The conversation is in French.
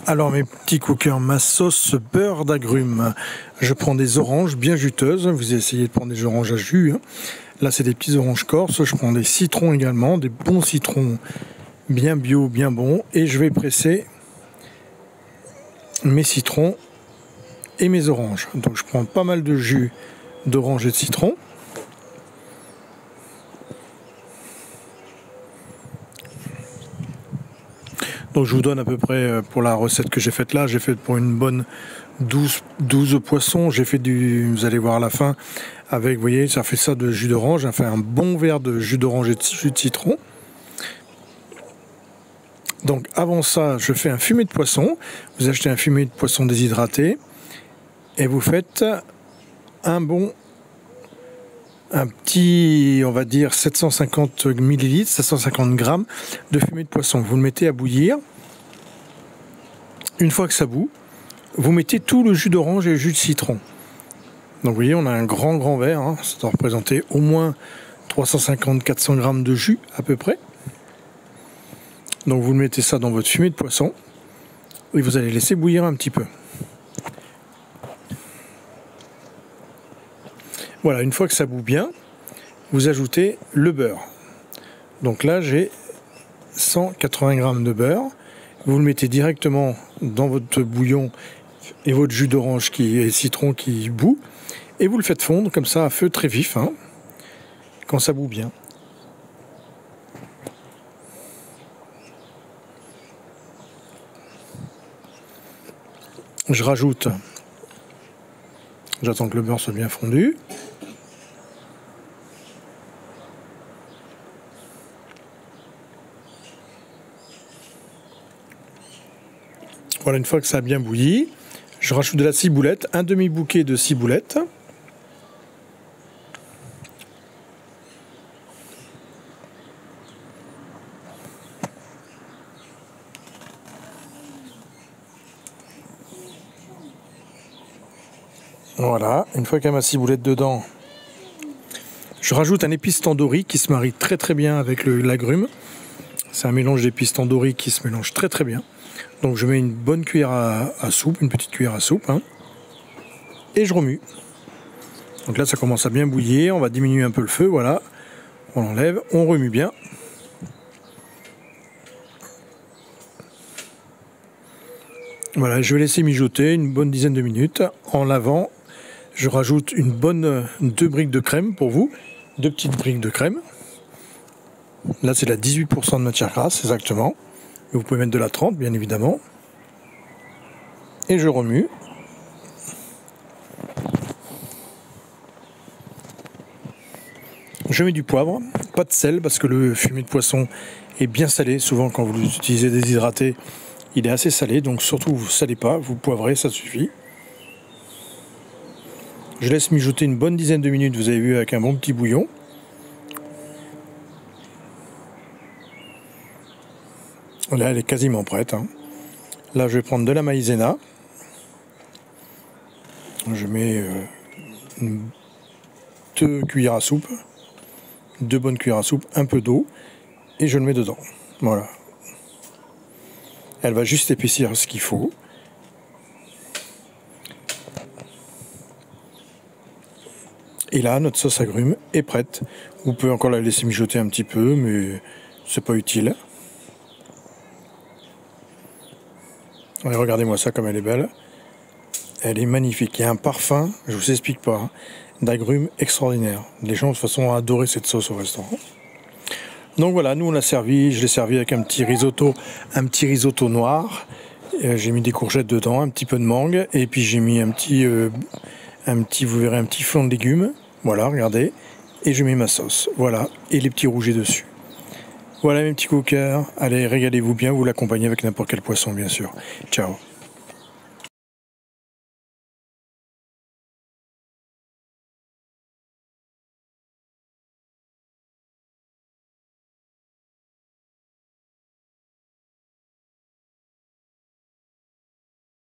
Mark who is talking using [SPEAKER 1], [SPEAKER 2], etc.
[SPEAKER 1] Alors mes petits cookers, ma sauce beurre d'agrumes. Je prends des oranges bien juteuses. Vous essayez de prendre des oranges à jus. Là c'est des petits oranges corses. Je prends des citrons également, des bons citrons bien bio, bien bons. Et je vais presser mes citrons et mes oranges. Donc je prends pas mal de jus d'orange et de citron. Donc je vous donne à peu près pour la recette que j'ai faite là, j'ai fait pour une bonne 12 poissons, j'ai fait vous allez voir à la fin, avec, vous voyez, ça fait ça de jus d'orange, ça fait un bon verre de jus d'orange et de jus de citron. Donc avant ça, je fais un fumé de poisson, vous achetez un fumé de poisson déshydraté, et vous faites un petit, on va dire 750 ml, 750 grammes de fumée de poisson. Vous le mettez à bouillir. Une fois que ça bout, vous mettez tout le jus d'orange et le jus de citron. Donc vous voyez, on a un grand verre, hein. Ça doit représenter au moins 350-400 grammes de jus à peu près. Donc vous mettez ça dans votre fumée de poisson et vous allez laisser bouillir un petit peu. Voilà, une fois que ça bout bien, vous ajoutez le beurre. Donc là, j'ai 180 grammes de beurre. Vous le mettez directement dans votre bouillon et votre jus d'orange et citron qui bout. Et vous le faites fondre comme ça à feu très vif, hein, quand ça bout bien. Je rajoute, j'attends que le beurre soit bien fondu. Voilà, une fois que ça a bien bouilli, je rajoute de la ciboulette, un demi-bouquet de ciboulette. Voilà, une fois qu'il y a ma ciboulette dedans, je rajoute un épice tandoori qui se marie très bien avec l'agrume. C'est un mélange d'épices tandoori qui se mélange très bien. Donc je mets une bonne cuillère à soupe, une petite cuillère à soupe, hein, et je remue. Donc là ça commence à bien bouillir, on va diminuer un peu le feu, voilà. On l'enlève, on remue bien. Voilà, je vais laisser mijoter une bonne dizaine de minutes. En lavant, je rajoute une bonne 2 briques de crème pour vous, 2 petites briques de crème. Là c'est la 18% de matière grasse exactement. Vous pouvez mettre de la 30 bien évidemment. Et je remue. Je mets du poivre, pas de sel parce que le fumé de poisson est bien salé. Souvent quand vous l'utilisez déshydraté, il est assez salé. Donc surtout vous ne salez pas, vous poivrez, ça suffit. Je laisse mijoter une bonne dizaine de minutes, vous avez vu, avec un bon petit bouillon. Là, elle est quasiment prête, hein. Là, je vais prendre de la maïzena. Je mets 2 cuillères à soupe, 2 bonnes cuillères à soupe, un peu d'eau, et je le mets dedans. Voilà. Elle va juste épaissir ce qu'il faut. Et là, notre sauce agrumes est prête. Vous pouvez encore la laisser mijoter un petit peu, mais c'est pas utile. Allez, regardez-moi ça comme elle est belle. Elle est magnifique. Il y a un parfum, je vous explique pas, hein, d'agrumes extraordinaire. Les gens de toute façon ont adoré cette sauce au restaurant. Donc voilà, nous on l'a servi. Je l'ai servi avec un petit risotto noir. J'ai mis des courgettes dedans, un petit peu de mangue, et puis j'ai mis vous verrez, un petit flanc de légumes. Voilà, regardez. Et je mets ma sauce. Voilà, et les petits rougets dessus. Voilà mes petits cookers, allez régalez-vous bien, vous l'accompagnez avec n'importe quel poisson bien sûr. Ciao.